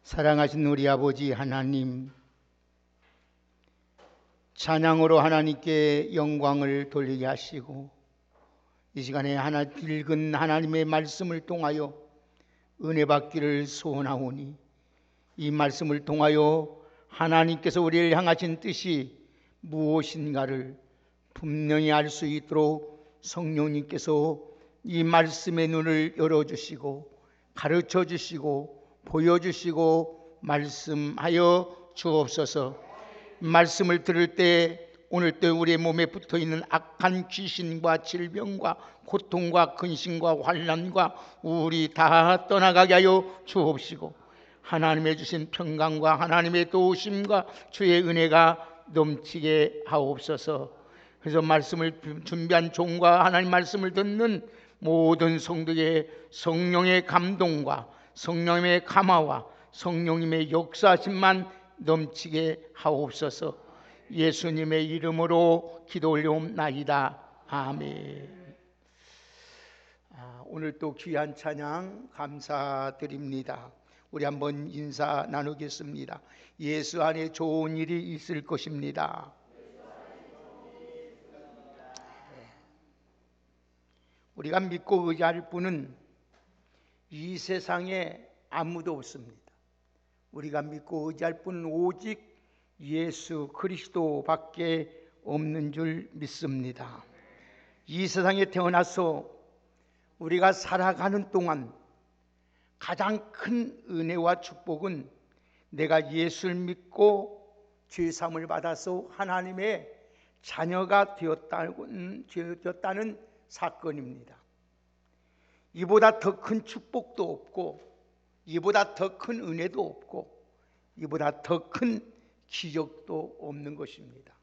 사랑하신 우리 아버지 하나님, 찬양으로 하나님께 영광을 돌리게 하시고 이 시간에 읽은 하나님의 말씀을 통하여 은혜 받기를 소원하오니 이 말씀을 통하여 하나님께서 우리를 향하신 뜻이 무엇인가를 분명히 알 수 있도록 성령님께서 이 말씀의 눈을 열어주시고 가르쳐주시고 보여주시고 말씀하여 주옵소서. 말씀을 들을 때 오늘 또 우리의 몸에 붙어있는 악한 귀신과 질병과 고통과 근심과 환난과 우울이 다 떠나가게 하여 주옵시고 하나님의 주신 평강과 하나님의 도우심과 주의 은혜가 넘치게 하옵소서. 그래서 말씀을 준비한 종과 하나님 말씀을 듣는 모든 성도의 성령의 감동과 성령의 감화와 성령님의 역사하심만 넘치게 하옵소서. 예수님의 이름으로 기도 올려옵나이다. 아멘. 오늘 또 귀한 찬양 감사드립니다. 우리 한번 인사 나누겠습니다. 예수 안에 좋은 일이 있을 것입니다. 우리가 믿고 의지할 분은 이 세상에 아무도 없습니다. 우리가 믿고 의지할 분은 오직 예수 그리스도밖에 없는 줄 믿습니다. 이 세상에 태어나서 우리가 살아가는 동안 가장 큰 은혜와 축복은 내가 예수를 믿고 죄사함을 받아서 하나님의 자녀가 되었다는 사건입니다. 이보다 더 큰 축복도 없고 이보다 더 큰 은혜도 없고 이보다 더 큰 기적도 없는 것입니다.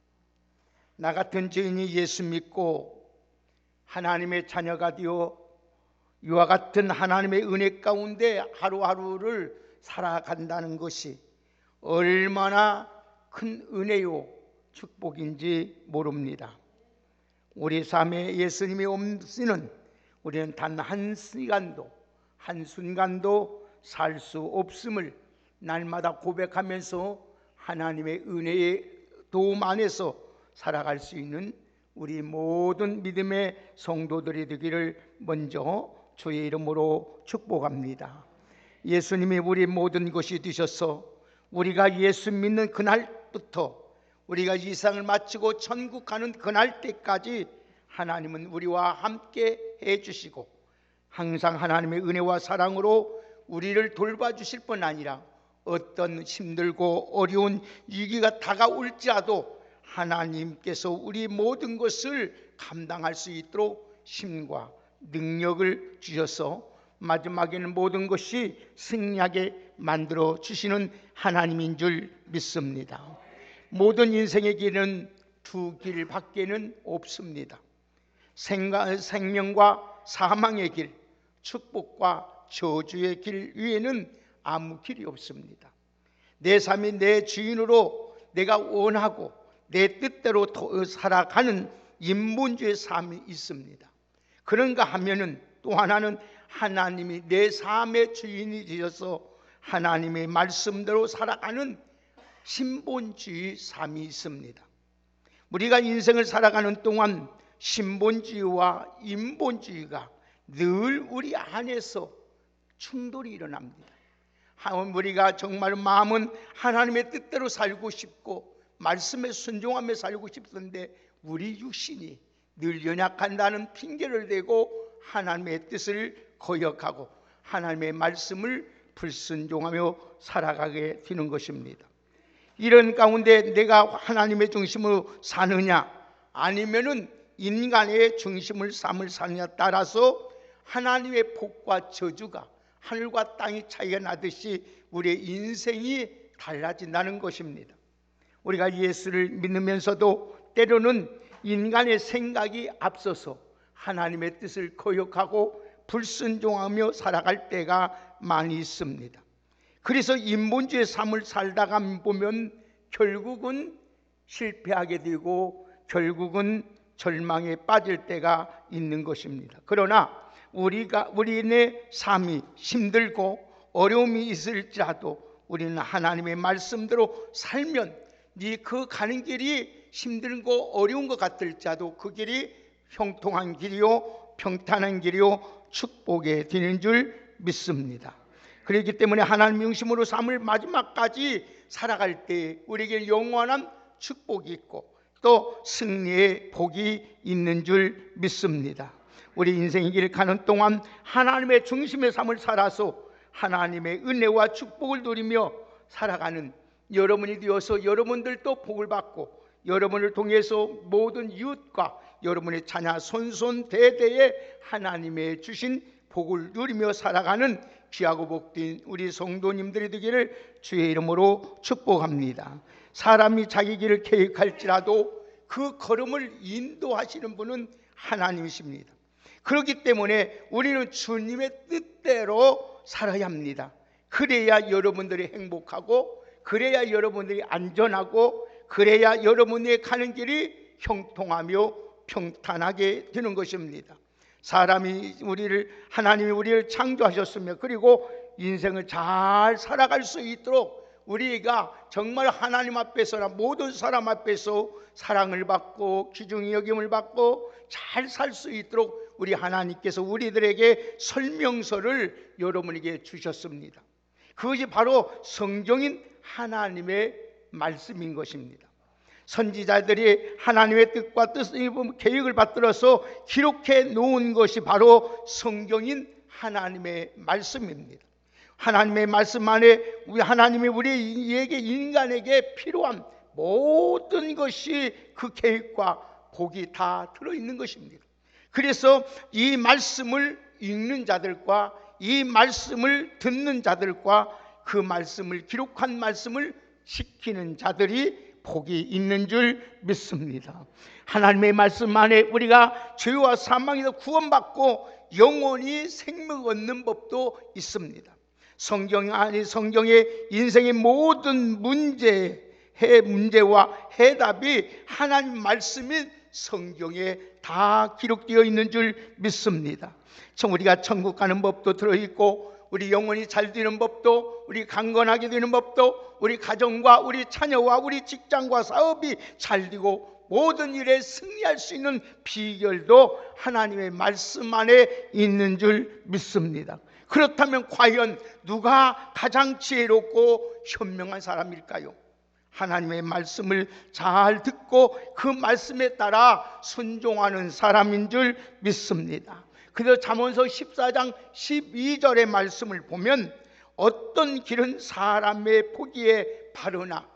나 같은 죄인이 예수 믿고 하나님의 자녀가 되어 이와 같은 하나님의 은혜 가운데 하루하루를 살아간다는 것이 얼마나 큰 은혜요 축복인지 모릅니다. 우리 삶에 예수님이 없이는 우리는 단 한순간도 살 수 없음을 날마다 고백하면서 하나님의 은혜의 도움 안에서 살아갈 수 있는 우리 모든 믿음의 성도들이 되기를 먼저 주의 이름으로 축복합니다. 예수님이 우리 모든 것이 되셔서 우리가 예수 믿는 그날부터 우리가 이 세상을 마치고 천국 가는 그날 때까지 하나님은 우리와 함께 해주시고 항상 하나님의 은혜와 사랑으로 우리를 돌봐주실 뿐 아니라 어떤 힘들고 어려운 위기가 다가올지라도 하나님께서 우리 모든 것을 감당할 수 있도록 힘과 능력을 주셔서 마지막에는 모든 것이 승리하게 만들어 주시는 하나님인 줄 믿습니다. 모든 인생의 길은 두 길밖에는 없습니다. 생명과 사망의 길, 축복과 저주의 길 위에는 아무 길이 없습니다. 내 삶이 내 주인으로 내가 원하고 내 뜻대로 살아가는 인본주의 삶이 있습니다. 그런가 하면은 또 하나는 하나님이 내 삶의 주인이 되셔서 하나님의 말씀대로 살아가는 신본주의 삶이 있습니다. 우리가 인생을 살아가는 동안 신본주의와 인본주의가 늘 우리 안에서 충돌이 일어납니다. 우리가 정말 마음은 하나님의 뜻대로 살고 싶고 말씀에 순종하며 살고 싶은데 우리 육신이 늘 연약한다는 핑계를 대고 하나님의 뜻을 거역하고 하나님의 말씀을 불순종하며 살아가게 되는 것입니다. 이런 가운데 내가 하나님의 중심으로 사느냐 아니면은 인간의 중심을 삼을 사느냐 따라서 하나님의 복과 저주가 하늘과 땅이 차이가 나듯이 우리의 인생이 달라진다는 것입니다. 우리가 예수를 믿으면서도 때로는 인간의 생각이 앞서서 하나님의 뜻을 거역하고 불순종하며 살아갈 때가 많이 있습니다. 그래서 인본주의 삶을 살다가 보면 결국은 실패하게 되고 결국은 절망에 빠질 때가 있는 것입니다. 그러나 우리의 삶이 힘들고 어려움이 있을지라도 우리는 하나님의 말씀대로 살면 그 가는 길이 힘든 거 어려운 것 같을지라도 그 길이 형통한 길이요 평탄한 길이요 축복의 되는 줄 믿습니다. 그렇기 때문에 하나님 중심으로 삶을 마지막까지 살아갈 때 우리에게 영원한 축복이 있고 또 승리의 복이 있는 줄 믿습니다. 우리 인생의 길을 가는 동안 하나님의 중심의 삶을 살아서 하나님의 은혜와 축복을 누리며 살아가는 여러분이 되어서 여러분들도 복을 받고 여러분을 통해서 모든 이웃과 여러분의 자녀 손손대대에 하나님의 주신 복을 누리며 살아가는 귀하고 복된 우리 성도님들이 되기를 주의 이름으로 축복합니다. 사람이 자기 길을 계획할지라도 그 걸음을 인도하시는 분은 하나님이십니다. 그렇기 때문에 우리는 주님의 뜻대로 살아야 합니다. 그래야 여러분들이 행복하고 그래야 여러분들이 안전하고 그래야 여러분의 가는 길이 형통하며 평탄하게 되는 것입니다. 하나님이 우리를 창조하셨으며 그리고 인생을 잘 살아갈 수 있도록 우리가 정말 하나님 앞에서나 모든 사람 앞에서 사랑을 받고 귀중히 여김을 받고 잘 살 수 있도록 우리 하나님께서 우리들에게 설명서를 여러분에게 주셨습니다. 그것이 바로 성경인 하나님의 말씀인 것입니다. 선지자들이 하나님의 뜻과 계획을 받들어서 기록해 놓은 것이 바로 성경인 하나님의 말씀입니다. 하나님의 말씀 안에 하나님이 우리에게 인간에게 필요한 모든 것이 그 계획과 복이 다 들어있는 것입니다. 그래서 이 말씀을 읽는 자들과 이 말씀을 듣는 자들과 그 말씀을 기록한 말씀을 지키는 자들이 복이 있는 줄 믿습니다. 하나님의 말씀 안에 우리가 죄와 사망에서 구원받고 영원히 생명 얻는 법도 있습니다. 성경의 인생의 모든 문제와 해답이 하나님 말씀인 성경에 다 기록되어 있는 줄 믿습니다. 우리가 천국 가는 법도 들어있고 우리 영혼이 잘 되는 법도 우리 강건하게 되는 법도 우리 가정과 우리 자녀와 우리 직장과 사업이 잘 되고 모든 일에 승리할 수 있는 비결도 하나님의 말씀 안에 있는 줄 믿습니다. 그렇다면 과연 누가 가장 지혜롭고 현명한 사람일까요? 하나님의 말씀을 잘 듣고 그 말씀에 따라 순종하는 사람인 줄 믿습니다. 그래서 잠언서 14장 12절의 말씀을 보면 어떤 길은 사람의 포기에 바르나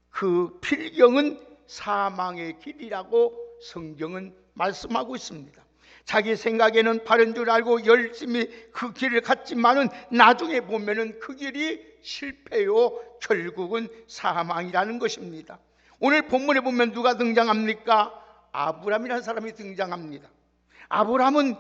그 필경은 사망의 길이라고 성경은 말씀하고 있습니다. 자기 생각에는 바른 줄 알고 열심히 그 길을 갔지만은 나중에 보면은 그 길이 실패요 결국은 사망이라는 것입니다. 오늘 본문에 보면 누가 등장합니까? 아브라함이라는 사람이 등장합니다. 아브라함은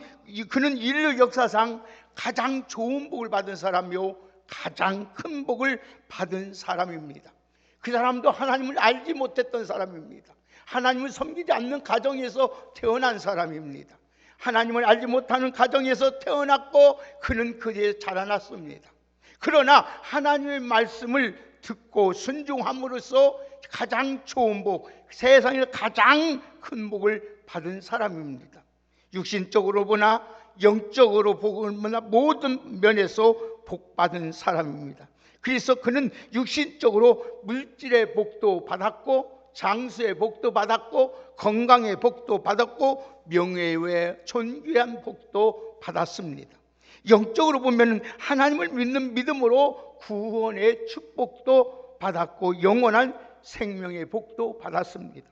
그는 인류 역사상 가장 좋은 복을 받은 사람이요 가장 큰 복을 받은 사람입니다. 그 사람도 하나님을 알지 못했던 사람입니다. 하나님을 섬기지 않는 가정에서 태어난 사람입니다. 하나님을 알지 못하는 가정에서 태어났고 그는 그에 자라났습니다. 그러나 하나님의 말씀을 듣고 순종함으로써 가장 좋은 복, 세상에서 가장 큰 복을 받은 사람입니다. 육신적으로 보나 영적으로 보나 모든 면에서 복받은 사람입니다. 그래서 그는 육신적으로 물질의 복도 받았고 장수의 복도 받았고 건강의 복도 받았고 명예의 존귀한 복도 받았습니다. 영적으로 보면 하나님을 믿는 믿음으로 구원의 축복도 받았고 영원한 생명의 복도 받았습니다.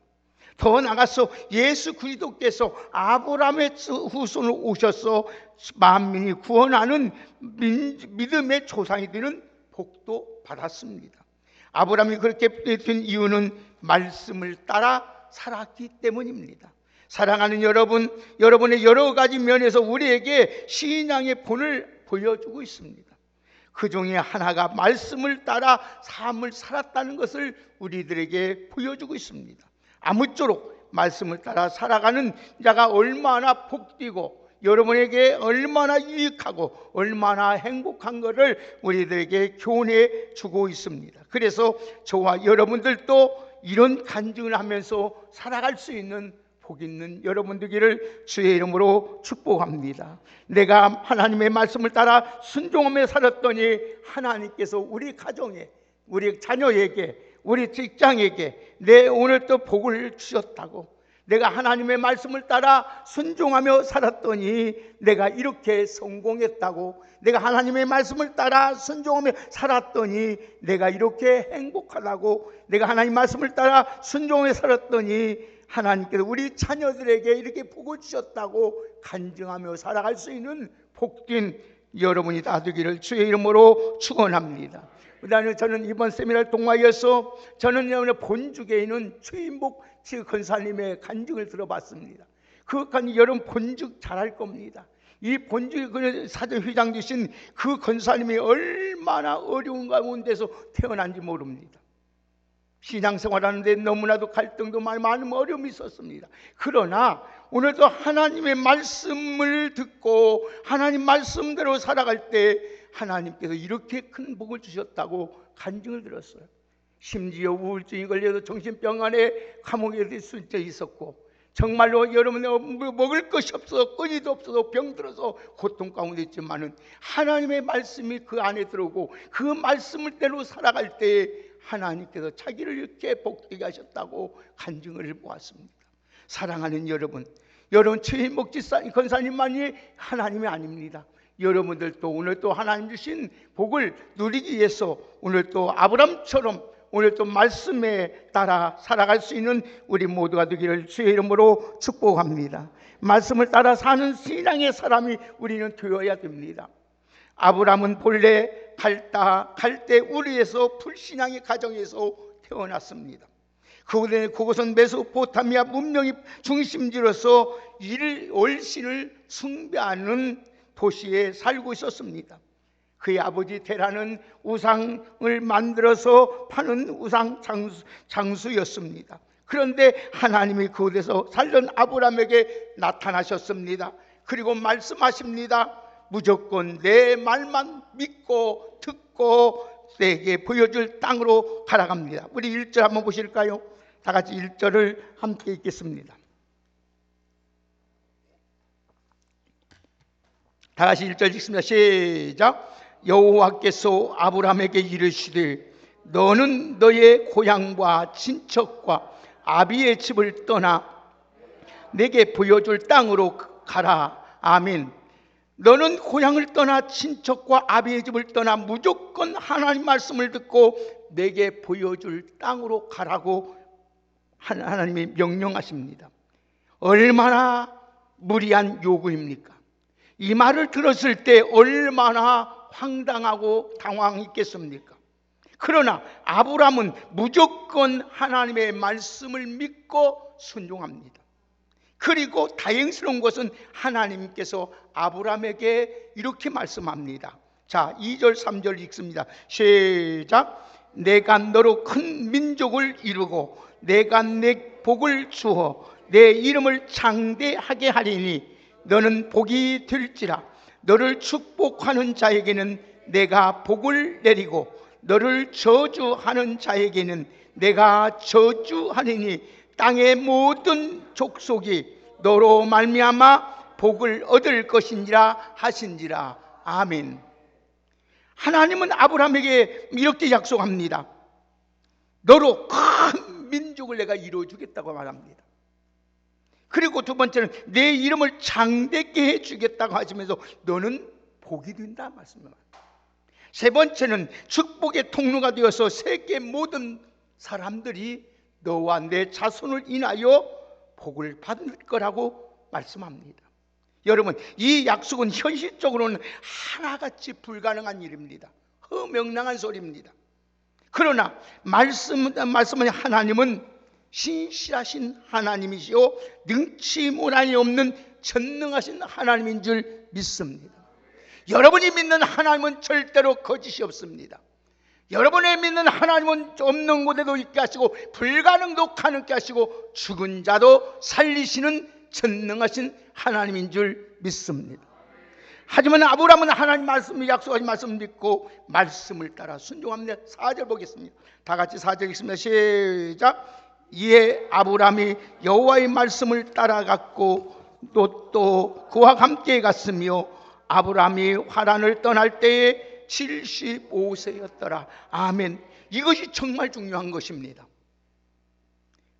더 나아가서 예수 그리스도께서 아브라함의 후손으로 오셔서 만민이 구원하는 믿음의 조상이 되는 복도 받았습니다. 아브라함이 그렇게 된 이유는 말씀을 따라 살았기 때문입니다. 사랑하는 여러분, 여러분의 여러 가지 면에서 우리에게 신앙의 본을 보여주고 있습니다. 그 중에 하나가 말씀을 따라 삶을 살았다는 것을 우리들에게 보여주고 있습니다. 아무쪼록 말씀을 따라 살아가는 자가 얼마나 복되고 여러분에게 얼마나 유익하고 얼마나 행복한 것을 우리들에게 교훈해 주고 있습니다. 그래서 저와 여러분들도 이런 간증을 하면서 살아갈 수 있는 복 있는 여러분 되기를 주의 이름으로 축복합니다. 내가 하나님의 말씀을 따라 순종하며 살았더니 하나님께서 우리 가정에, 우리 자녀에게, 우리 직장에게 내 오늘 또 복을 주셨다고, 내가 하나님의 말씀을 따라 순종하며 살았더니 내가 이렇게 성공했다고, 내가 하나님의 말씀을 따라 순종하며 살았더니 내가 이렇게 행복하다고, 내가 하나님의 말씀을 따라 순종하며 살았더니 하나님께서 우리 자녀들에게 이렇게 복을 주셨다고 간증하며 살아갈 수 있는 복된 여러분이 다 되기를 주의 이름으로 축원합니다. 그다음에 저는 이번 세미나를 통하여서 저는 본죽에 있는 최인복 권사님의 간증을 들어봤습니다. 그 간증 여러분 본죽 잘할 겁니다. 이 본죽의 사도회장 되신 그 권사님이 얼마나 어려운 가운데서 태어난지 모릅니다. 신앙생활하는데 너무나도 갈등도 많은 어려움이 있었습니다. 그러나 오늘도 하나님의 말씀을 듣고 하나님 말씀대로 살아갈 때 하나님께서 이렇게 큰 복을 주셨다고 간증을 들었어요. 심지어 우울증이 걸려도 정신병원에 감옥에 있을 때 있었고, 정말로 여러분의 먹을 것이 없어서 끈이도 없어서 병들어서 고통 가운데 있지만은 하나님의 말씀이 그 안에 들어오고 그 말씀을 대로 살아갈 때 하나님께서 자기를 이렇게 복되게 하셨다고 간증을 보았습니다. 사랑하는 여러분, 여러분 최인복 권사님만이 하나님이 아닙니다. 여러분들도 오늘 또 하나님 주신 복을 누리기 위해서 오늘 또 아브람처럼 오늘 또 말씀에 따라 살아갈 수 있는 우리 모두가 되기를 주의 이름으로 축복합니다. 말씀을 따라 사는 신앙의 사람이 우리는 되어야 됩니다. 아브람은 본래 갈대 우르에서 불신앙의 가정에서 태어났습니다. 그곳은 메소포타미아 문명의 중심지로서 월신을 숭배하는 도시에 살고 있었습니다. 그의 아버지 테라는 우상을 만들어서 파는 우상 장수였습니다. 그런데 하나님이 그곳에서 살던 아브람에게 나타나셨습니다. 그리고 말씀하십니다. 무조건 내 말만 믿고 듣고 내게 보여줄 땅으로 가라갑니다. 우리 1절 한번 보실까요? 다 같이 1절을 함께 읽겠습니다. 다 같이 1절 읽습니다. 시작. 여호와께서 아브람에게 이르시되 너는 너의 고향과 친척과 아비의 집을 떠나 내게 보여줄 땅으로 가라. 아멘. 너는 고향을 떠나 친척과 아비의 집을 떠나 무조건 하나님 말씀을 듣고 내게 보여줄 땅으로 가라고 하나님이 명령하십니다. 얼마나 무리한 요구입니까? 이 말을 들었을 때 얼마나 황당하고 당황했겠습니까? 그러나 아브람은 무조건 하나님의 말씀을 믿고 순종합니다. 그리고 다행스러운 것은 하나님께서 아브람에게 이렇게 말씀합니다. 자, 2절 3절 읽습니다. 시작. 내가 너로 큰 민족을 이루고 내가 내 복을 주어 내 이름을 창대하게 하리니 너는 복이 될지라. 너를 축복하는 자에게는 내가 복을 내리고 너를 저주하는 자에게는 내가 저주하리니 땅의 모든 족속이 너로 말미암아 복을 얻을 것인지라 하신지라. 아멘. 하나님은 아브람에게 이렇게 약속합니다. 너로 큰 민족을 내가 이루어주겠다고 말합니다. 그리고 두 번째는 내 이름을 장대케 해주겠다고 하시면서 너는 복이 된다 말씀합니다. 세 번째는 축복의 통로가 되어서 세계 모든 사람들이 너와 내 자손을 인하여 복을 받을 거라고 말씀합니다. 여러분, 이 약속은 현실적으로는 하나같이 불가능한 일입니다. 허명랑한 소리입니다. 그러나 말씀은 하나님은 신실하신 하나님이시오 능치무란이 없는 전능하신 하나님인 줄 믿습니다. 여러분이 믿는 하나님은 절대로 거짓이 없습니다. 여러분이 믿는 하나님은 없는 곳에도 있게 하시고 불가능도 가능케 하시고 죽은 자도 살리시는 전능하신 하나님인 줄 믿습니다. 하지만 아브라함은 하나님 말씀을 약속하신 말씀을 믿고 말씀을 따라 순종합니다. 4절 보겠습니다. 다 같이 4절 읽습니다. 시작. 이에 아브라함이 여호와의 말씀을 따라갔고 또 그와 함께 갔으며 아브라함이 하란을 떠날 때에 75세였더라. 아멘. 이것이 정말 중요한 것입니다.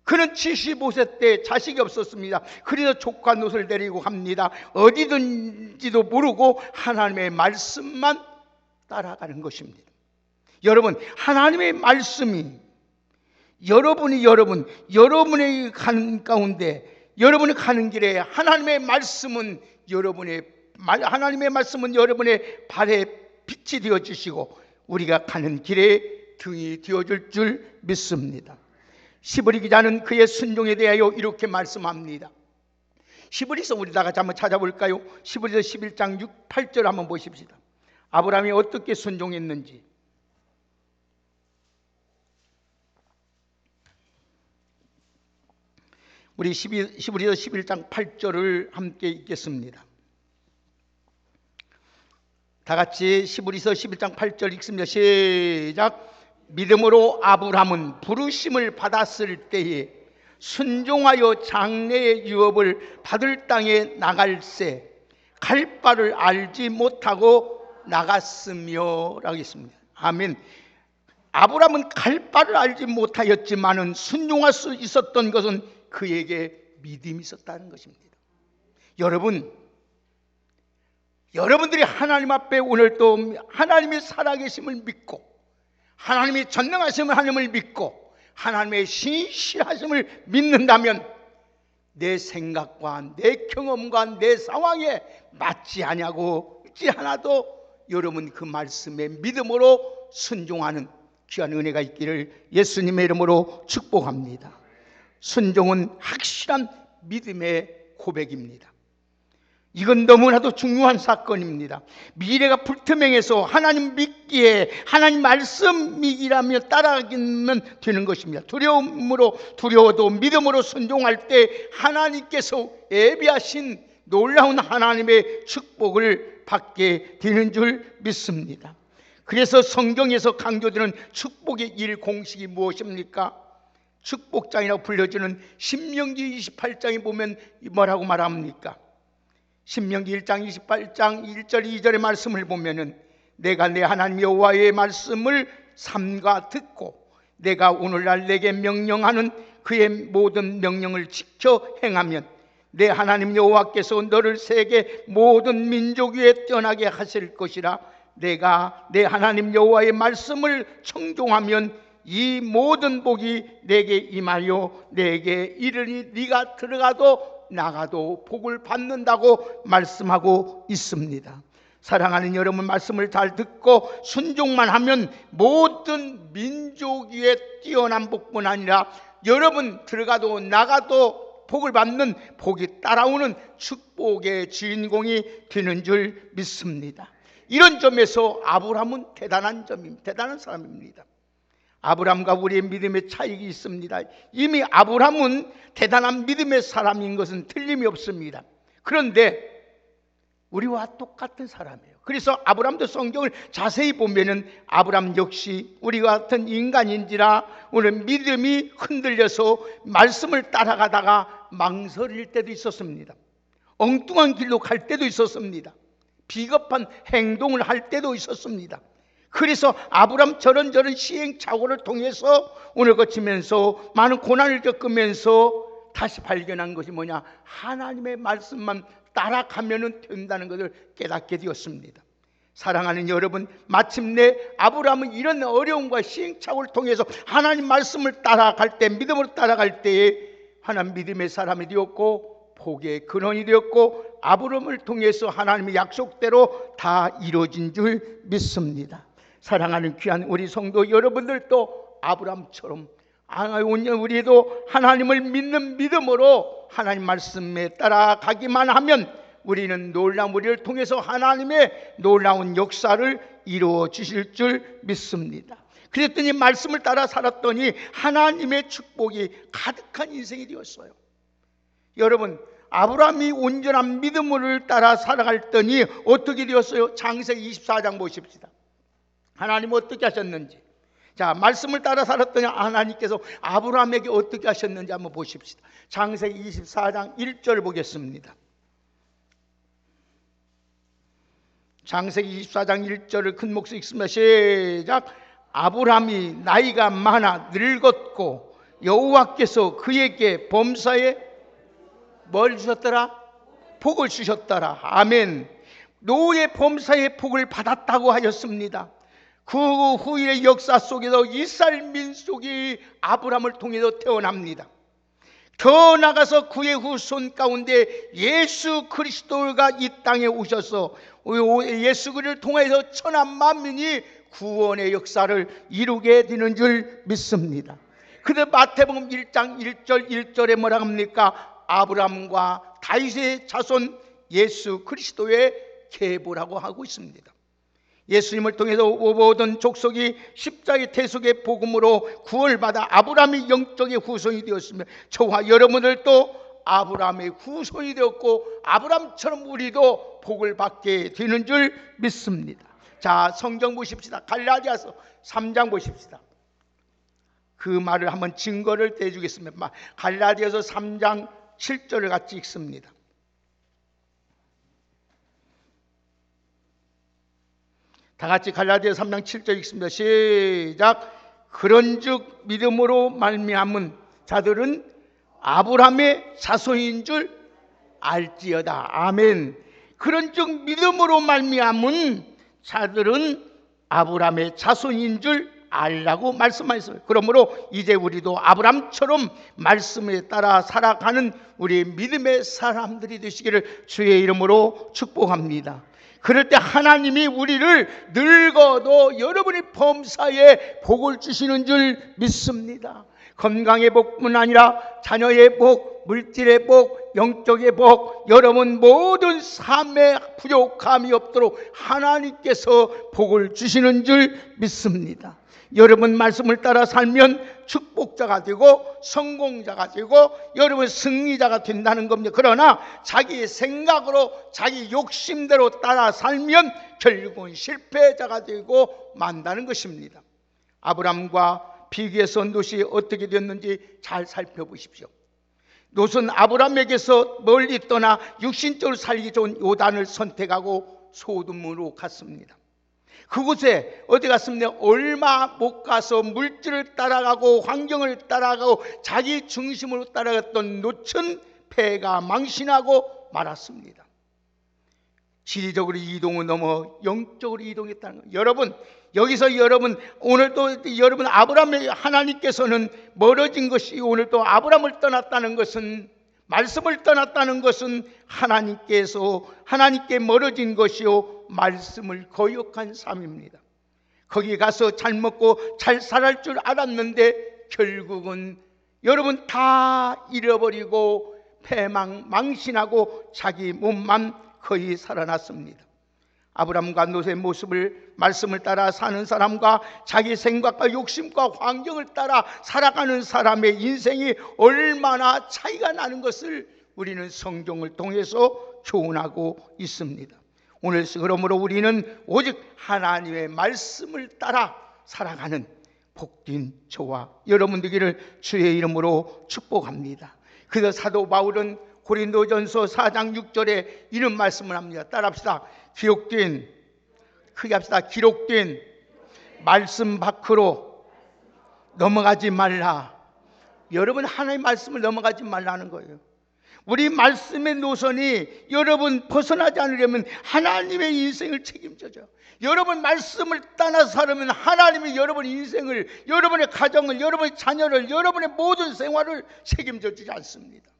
그는 75세 때 자식이 없었습니다. 그래서 조카 노릇을 데리고 갑니다. 어디든지도 모르고 하나님의 말씀만 따라가는 것입니다. 여러분, 하나님의 말씀이 여러분의 가는 가운데, 여러분이 가는 길에 하나님의 말씀은 여러분의 발에 빛이 되어 주시고 우리가 가는 길에 등이 되어줄 줄 믿습니다. 시브리 기자는 그의 순종에 대하여 이렇게 말씀합니다. 시브리서 우리 다 같이 한번 찾아볼까요? 시브리서 11장 6, 8절 한번 보십시다. 아브라함이 어떻게 순종했는지. 우리 시브리서 11장 8절을 함께 읽겠습니다. 다 같이 시브리서 11장 8절 읽습니다. 시작. 믿음으로 아브라함은 부르심을 받았을 때에 순종하여 장래의 유업을 받을 땅에 나갈새 갈 바를 알지 못하고 나갔으며 라고 했습니다. 아멘. 아브라함은 갈 바를 알지 못하였지만은 순종할 수 있었던 것은 그에게 믿음이 있었다는 것입니다. 여러분들이 하나님 앞에 오늘 또 하나님의 살아계심을 믿고 하나님의 전능하신 하나님을 믿고 하나님의 신실하심을 믿는다면 내 생각과 내 경험과 내 상황에 맞지 않아도 여러분 그 말씀에 믿음으로 순종하는 귀한 은혜가 있기를 예수님의 이름으로 축복합니다. 순종은 확실한 믿음의 고백입니다. 이건 너무나도 중요한 사건입니다. 미래가 불투명해서 하나님 믿기에 하나님 말씀이라며 따라가기면 되는 것입니다. 두려워도 믿음으로 순종할 때 하나님께서 예비하신 놀라운 하나님의 축복을 받게 되는 줄 믿습니다. 그래서 성경에서 강조되는 축복의 일 공식이 무엇입니까? 축복장이라고 불려주는 신명기 28장에 보면 뭐라고 말합니까? 신명기 1장 28장 1절 2절의 말씀을 보면은 내가 내 하나님 여호와의 말씀을 삼가 듣고 내가 오늘날 내게 명령하는 그의 모든 명령을 지켜 행하면 내 하나님 여호와께서 너를 세계 모든 민족 위에 뛰어나게 하실 것이라. 내가 내 하나님 여호와의 말씀을 청종하면 이 모든 복이 내게 임하여 내게 이르니 네가 들어가도 나가도 복을 받는다고 말씀하고 있습니다. 사랑하는 여러분, 말씀을 잘 듣고 순종만 하면 모든 민족 위에 뛰어난 복뿐 아니라 여러분 들어가도 나가도 복을 받는, 복이 따라오는 축복의 주인공이 되는 줄 믿습니다. 이런 점에서 아브라함은 대단한 사람입니다. 아브라함과 우리의 믿음의 차이가 있습니다. 이미 아브라함은 대단한 믿음의 사람인 것은 틀림이 없습니다. 그런데 우리와 똑같은 사람이에요. 그래서 아브라함도 성경을 자세히 보면은 아브라함 역시 우리와 같은 인간인지라 오늘 믿음이 흔들려서 말씀을 따라가다가 망설일 때도 있었습니다. 엉뚱한 길로 갈 때도 있었습니다. 비겁한 행동을 할 때도 있었습니다. 그래서 아브라함 저런 시행착오를 통해서 오늘 거치면서 많은 고난을 겪으면서 다시 발견한 것이 뭐냐? 하나님의 말씀만 따라가면 된다는 것을 깨닫게 되었습니다. 사랑하는 여러분, 마침내 아브라함은 이런 어려움과 시행착오를 통해서 하나님 말씀을 따라갈 때, 믿음으로 따라갈 때에 하나님 믿음의 사람이 되었고 복의 근원이 되었고 아브라함을 통해서 하나님의 약속대로 다 이루어진 줄 믿습니다. 사랑하는 귀한 우리 성도 여러분들도 아브라함처럼 우리도 하나님을 믿는 믿음으로 하나님 말씀에 따라가기만 하면 우리는 놀라운 우리를 통해서 하나님의 놀라운 역사를 이루어 주실 줄 믿습니다. 그랬더니 말씀을 따라 살았더니 하나님의 축복이 가득한 인생이 되었어요. 여러분, 아브라함이 온전한 믿음을 따라 살아갔더니 어떻게 되었어요? 창세기 24장 보십시다. 하나님 어떻게 하셨는지. 자, 말씀을 따라 살았더니 하나님께서 아브라함에게 어떻게 하셨는지 한번 보십시다. 창세기 24장 1절 보겠습니다. 창세기 24장 1절을 큰 목소리 읽습니다. 시작. 아브라함이 나이가 많아 늙었고 여호와께서 그에게 범사에 뭘 주셨더라? 복을 주셨더라. 아멘. 노의 범사의 복을 받았다고 하였습니다. 그 후의 역사 속에서 이스라엘 민족이 아브라함을 통해서 태어납니다. 더 나아가서 그의 후손 가운데 예수 그리스도가 이 땅에 오셔서 예수 그리스도를 통해서 천하 만민이 구원의 역사를 이루게 되는 줄 믿습니다. 그런데 마태복음 1장 1절 1절에 뭐라 합니까? 아브라함과 다윗의 자손 예수 그리스도의 계보라고 하고 있습니다. 예수님을 통해서 모든 족속이 십자가의 대속의 복음으로 구원받아 아브라함이 영적의 후손이 되었으며 저와 여러분들도 아브라함의 후손이 되었고 아브라함처럼 우리도 복을 받게 되는 줄 믿습니다. 자, 성경 보십시다. 갈라디아서 3장 보십시다. 그 말을 한번 증거를 대주겠습니다. 갈라디아서 3장 7절을 같이 읽습니다. 다 같이 갈라디아서 3장 7절 읽습니다. 시작. 그런즉 믿음으로 말미암은 자들은 아브라함의 자손인 줄 알지어다. 아멘. 그런즉 믿음으로 말미암은 자들은 아브라함의 자손인 줄 알라고 말씀하셨어요. 그러므로 이제 우리도 아브라함처럼 말씀에 따라 살아가는 우리 믿음의 사람들이 되시기를 주의 이름으로 축복합니다. 그럴 때 하나님이 우리를 늙어도 여러분의 범사에 복을 주시는 줄 믿습니다. 건강의 복뿐 아니라 자녀의 복, 물질의 복, 영적의 복, 여러분 모든 삶에 부족함이 없도록 하나님께서 복을 주시는 줄 믿습니다. 여러분 말씀을 따라 살면 축복자가 되고 성공자가 되고 여러분 승리자가 된다는 겁니다. 그러나 자기 생각으로 자기 욕심대로 따라 살면 결국은 실패자가 되고 만다는 것입니다. 아브라함과 비교해서 롯이 어떻게 되었는지 잘 살펴보십시오. 롯은 아브라함에게서 멀리 떠나 육신적으로 살기 좋은 요단을 선택하고 소돔으로 갔습니다. 그곳에 어디 갔습니까? 얼마 못 가서 물질을 따라가고 환경을 따라가고 자기 중심으로 따라갔던 롯은 패가 망신하고 말았습니다. 지리적으로 이동을 넘어 영적으로 이동했다는 거예요. 여러분 여기서 여러분 오늘도 여러분 아브라함의 하나님께서는 멀어진 것이 오늘도 아브라함을 떠났다는 것은 말씀을 떠났다는 것은 하나님께 멀어진 것이요 말씀을 거역한 삶입니다. 거기 가서 잘 먹고 잘 살할 줄 알았는데 결국은 여러분 다 잃어버리고 망신하고 자기 몸만 거의 살아났습니다. 아브라함과 롯의 모습을 말씀을 따라 사는 사람과 자기 생각과 욕심과 환경을 따라 살아가는 사람의 인생이 얼마나 차이가 나는 것을 우리는 성경을 통해서 교훈하고 있습니다. 오늘 그러므로 우리는 오직 하나님의 말씀을 따라 살아가는 복된 저와 여러분 되기를 주의 이름으로 축복합니다. 그래서 사도 바울은 고린도전서 4장 6절에 이런 말씀을 합니다. 따라합시다. 크게 합시다. 기록된 말씀 밖으로 넘어가지 말라. 여러분 하나님의 말씀을 넘어가지 말라는 거예요. 우리 말씀의 노선이 여러분 벗어나지 않으려면 하나님의 인생을 책임져줘. 여러분 말씀을 따라 살으면 하나님이 여러분 인생을, 여러분의 가정을, 여러분의 자녀를, 여러분의 모든 생활을 책임져 주지 않습니다.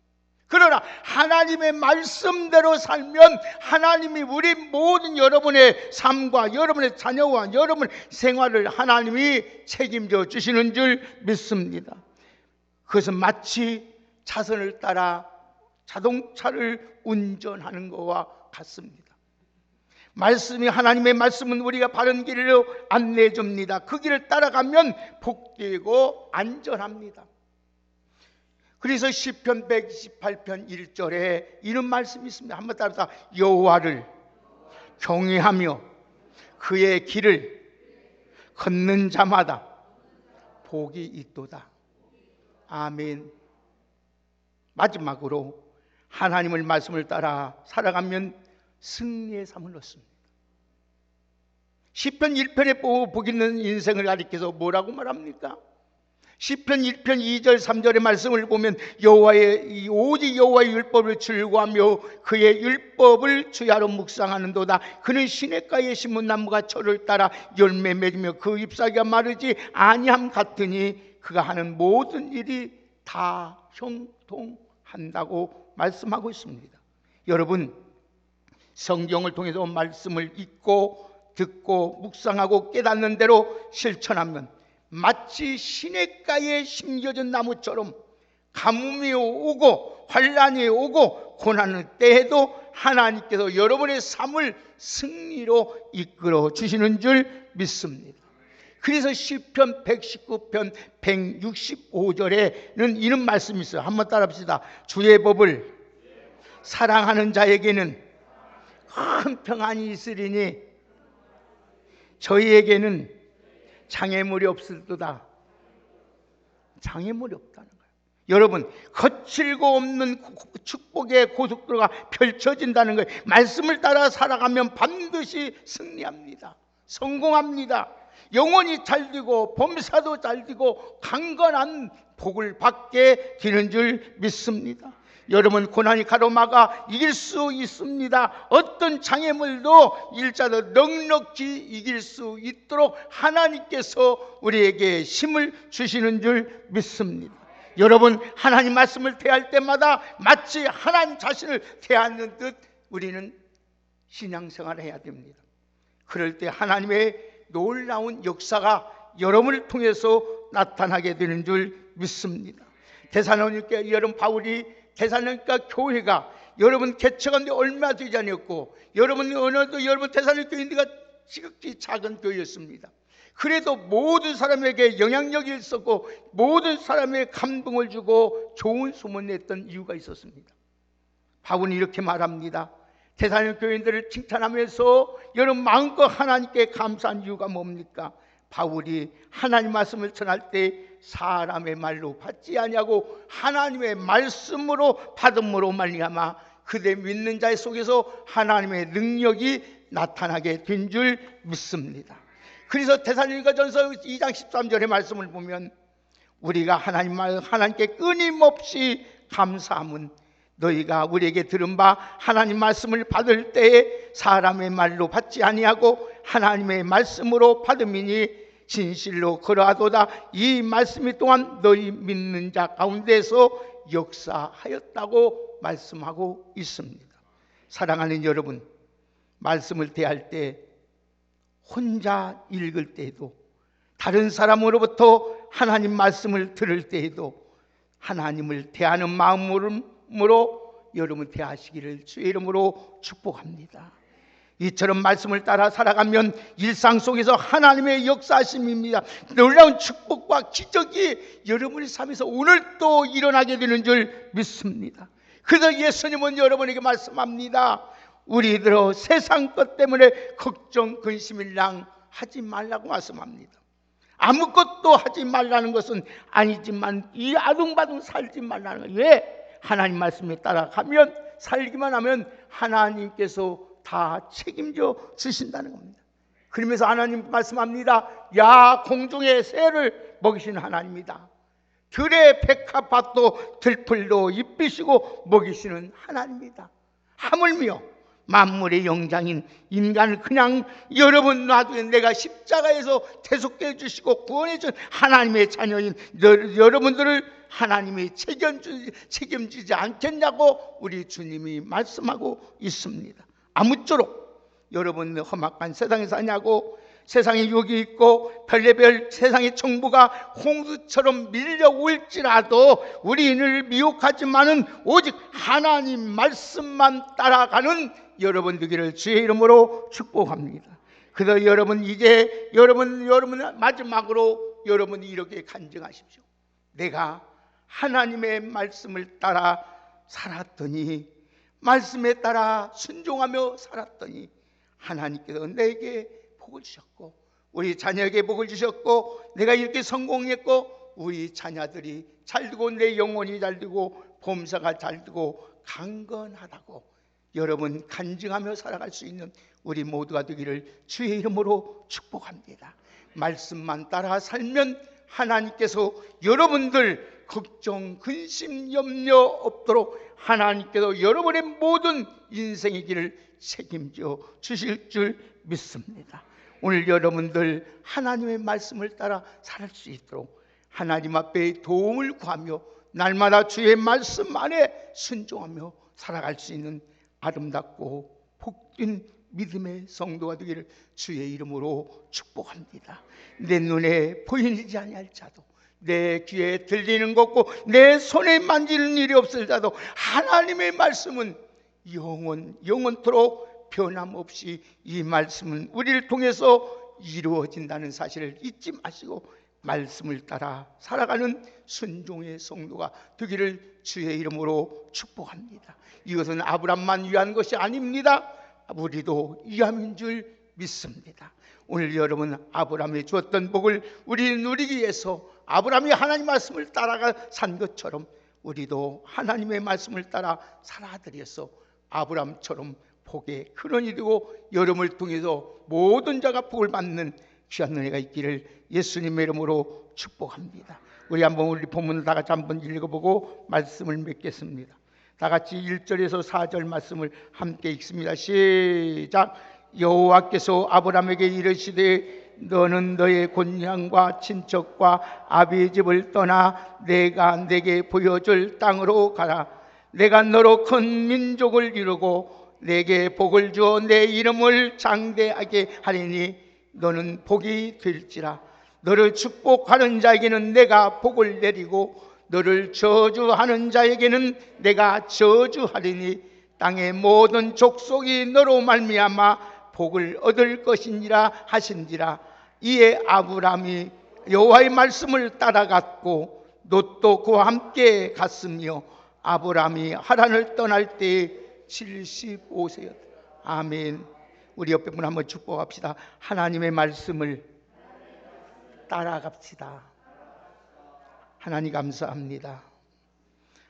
그러나 하나님의 말씀대로 살면 하나님이 우리 모든 여러분의 삶과 여러분의 자녀와 여러분의 생활을 하나님이 책임져 주시는 줄 믿습니다. 그것은 마치 차선을 따라 자동차를 운전하는 것과 같습니다. 말씀이 하나님의 말씀은 우리가 바른 길로 안내해 줍니다. 그 길을 따라가면 복되고 안전합니다. 그래서 시편 128편 1절에 이런 말씀이 있습니다. 한번 따라서 여호와를 경외하며 그의 길을 걷는 자마다 복이 있도다. 아멘. 마지막으로 하나님의 말씀을 따라 살아가면 승리의 삶을 얻습니다. 시편 1편에 복 있는 인생을 가리켜서 뭐라고 말합니까? 시편 1편 2절 3절의 말씀을 보면 오직 여호와의 율법을 즐거워하며 그의 율법을 주야로 묵상하는도다. 그는 시냇가에 심은 나무가 철을 따라 열매 맺으며 그 잎사귀가 마르지 아니함 같으니 그가 하는 모든 일이 다 형통한다고 말씀하고 있습니다. 여러분, 성경을 통해서 말씀을 읽고 듣고 묵상하고 깨닫는 대로 실천하면 마치 시냇가에 심겨진 나무처럼 가뭄이 오고 환란이 오고 고난의 때에도 하나님께서 여러분의 삶을 승리로 이끌어 주시는 줄 믿습니다. 그래서 시편 119편 165절에는 이런 말씀이 있어요. 한번 따라합시다. 주의 법을 사랑하는 자에게는 큰 평안이 있으리니 저희에게는 장애물이 없을도다. 장애물이 없다는 거예요. 여러분, 거칠고 없는 축복의 고속도로가 펼쳐진다는 거예요. 말씀을 따라 살아가면 반드시 승리합니다. 성공합니다. 영혼이 잘 되고 범사도 잘 되고 강건한 복을 받게 되는 줄 믿습니다. 여러분, 고난이 가로막아 이길 수 있습니다. 어떤 장애물도 일자도 넉넉히 이길 수 있도록 하나님께서 우리에게 힘을 주시는 줄 믿습니다. 여러분, 하나님 말씀을 대할 때마다 마치 하나님 자신을 대하는 듯 우리는 신앙생활을 해야 됩니다. 그럴 때 하나님의 놀라운 역사가 여러분을 통해서 나타나게 되는 줄 믿습니다. 데살로니가 여러분 바울이 데살로니가 교회가 여러분 개척한 지 얼마 되지 않았고 여러분 어느도 여러분 데살로니가 교회가 지극히 작은 교회였습니다. 그래도 모든 사람에게 영향력이 있었고 모든 사람에게 감동을 주고 좋은 소문을 냈던 이유가 있었습니다. 바울은 이렇게 말합니다. 데살로니가 교인들을 칭찬하면서 여러분 마음껏 하나님께 감사한 이유가 뭡니까? 바울이 하나님 말씀을 전할 때 사람의 말로 받지 아니하고 하나님의 말씀으로 받음으로 말미암아 그대 믿는 자 속에서 하나님의 능력이 나타나게 된 줄 믿습니다. 그래서 데살로니가전서 2장 13절의 말씀을 보면 우리가 하나님께 끊임없이 감사함은 너희가 우리에게 들은 바 하나님 말씀을 받을 때에 사람의 말로 받지 아니하고 하나님의 말씀으로 받음이니 진실로 그러하도다. 이 말씀이 또한 너희 믿는 자 가운데서 역사하였다고 말씀하고 있습니다. 사랑하는 여러분, 말씀을 대할 때 혼자 읽을 때에도 다른 사람으로부터 하나님 말씀을 들을 때에도 하나님을 대하는 마음으로 여러분 대하시기를 주의 이름으로 축복합니다. 이처럼 말씀을 따라 살아가면 일상 속에서 하나님의 역사하심입니다. 놀라운 축복과 기적이 여러분의 삶에서 오늘 또 일어나게 되는 줄 믿습니다. 그래서 예수님은 여러분에게 말씀합니다. 우리들어 세상 것 때문에 걱정 근심일랑 하지 말라고 말씀합니다. 아무것도 하지 말라는 것은 아니지만 이 아둥바둥 살지 말라는 거예요. 왜? 하나님 말씀에 따라가면 살기만 하면 하나님께서 다 책임져 주신다는 겁니다. 그러면서 하나님 말씀합니다. 야 공중의 새를 먹이시는 하나님이다. 들의 백합밭도 들풀도 입히시고 먹이시는 하나님이다. 하물며 만물의 영장인 인간을 그냥 여러분 놔두에 내가 십자가에서 대속해 주시고 구원해 준 하나님의 자녀인 여러분들을 하나님이 책임지지 않겠냐고 우리 주님이 말씀하고 있습니다. 아무쪼록 여러분 험악한 세상에 사냐고 세상에 유혹이 있고 별의별 세상의 정부가 홍수처럼 밀려올지라도 우리를 미혹하지만은 오직 하나님 말씀만 따라가는 여러분 되기를 주의 이름으로 축복합니다. 그래서 여러분 이제 여러분 마지막으로 여러분이 이렇게 간증하십시오. 내가 하나님의 말씀을 따라 살았더니, 말씀에 따라 순종하며 살았더니 하나님께서 내게 복을 주셨고 우리 자녀에게 복을 주셨고, 내가 이렇게 성공했고 우리 자녀들이 잘되고 내 영혼이 잘되고 범사가 잘되고 강건하다고 여러분 간증하며 살아갈 수 있는 우리 모두가 되기를 주의 이름으로 축복합니다. 말씀만 따라 살면 하나님께서 여러분들 걱정, 근심, 염려 없도록 하나님께서 여러분의 모든 인생의 길을 책임져 주실 줄 믿습니다. 오늘 여러분들 하나님의 말씀을 따라 살 수 있도록 하나님 앞에 도움을 구하며 날마다 주의 말씀 안에 순종하며 살아갈 수 있는 아름답고 복된 믿음의 성도가 되기를 주의 이름으로 축복합니다. 내 눈에 보이지 아니할지라도, 내 귀에 들리는 것 없고 내 손에 만지는 일이 없을지라도 하나님의 말씀은 영원토록 변함없이 이 말씀은 우리를 통해서 이루어진다는 사실을 잊지 마시고 말씀을 따라 살아가는 순종의 성도가 되기를 주의 이름으로 축복합니다. 이것은 아브람만 위한 것이 아닙니다. 우리도 위함인 줄 믿습니다. 오늘 여러분 아브람이 주었던 복을 우리 누리기 위해서 아브람이 하나님 말씀을 따라가 산 것처럼 우리도 하나님의 말씀을 따라 살아들여서 아브람처럼 복의 근원이 되고 여러분을 통해서 모든 자가 복을 받는 귀한 은혜가 있기를 예수님의 이름으로 축복합니다. 우리 본문을 다 같이 한번 읽어보고 말씀을 맺겠습니다. 다 같이 1절에서 4절 말씀을 함께 읽습니다. 시작. 여호와께서 아브람에게 이르시되 너는 너의 곤양과 친척과 아비의 집을 떠나 내가 내게 보여줄 땅으로 가라. 내가 너로 큰 민족을 이루고 내게 복을 주어 내 이름을 장대하게 하리니 너는 복이 될지라. 너를 축복하는 자에게는 내가 복을 내리고 너를 저주하는 자에게는 내가 저주하리니 땅의 모든 족속이 너로 말미암아 복을 얻을 것이니라 하신지라. 이에 아브람이 여호와의 말씀을 따라갔고 롯도 그와 함께 갔으며 아브람이 하란을 떠날 때에 75세였다. 아멘. 우리 옆에 분 한번 축복합시다. 하나님의 말씀을 따라갑시다. 하나님 감사합니다.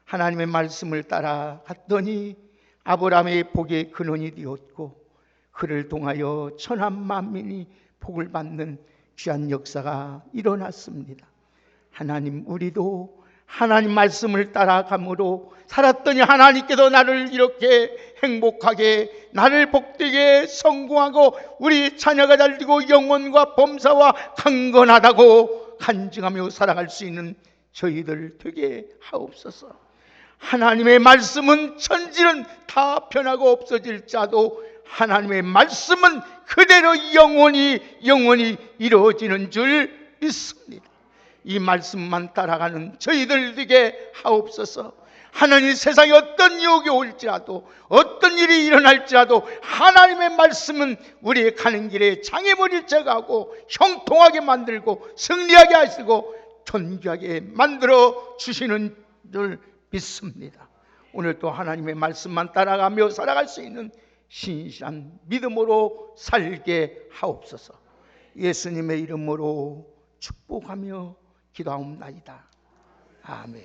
하나님의 말씀을 따라갔더니 아브람의 복의 근원이 되었고 그를 통하여 천한 만민이 복을 받는 귀한 역사가 일어났습니다. 하나님, 우리도 하나님 말씀을 따라감으로 살았더니 하나님께서 나를 이렇게 행복하게, 나를 복되게 성공하고 우리 자녀가 잘되고 영혼과 범사와 강건하다고 간증하며 살아갈 수 있는 저희들 되게 하옵소서. 하나님의 말씀은 천지는 다 변하고 없어질지라도 하나님의 말씀은 그대로 영원히 이루어지는 줄 믿습니다. 이 말씀만 따라가는 저희들 되게 하옵소서. 하나님, 세상에 어떤 유혹이 올지라도 어떤 일이 일어날지라도 하나님의 말씀은 우리의 가는 길에 장애물을 제거하고 형통하게 만들고 승리하게 하시고 존귀하게 만들어 주시는 줄 믿습니다. 오늘 또 하나님의 말씀만 따라가며 살아갈 수 있는 신실한 믿음으로 살게 하옵소서. 예수님의 이름으로 축복하며 기도하옵나이다. 아멘.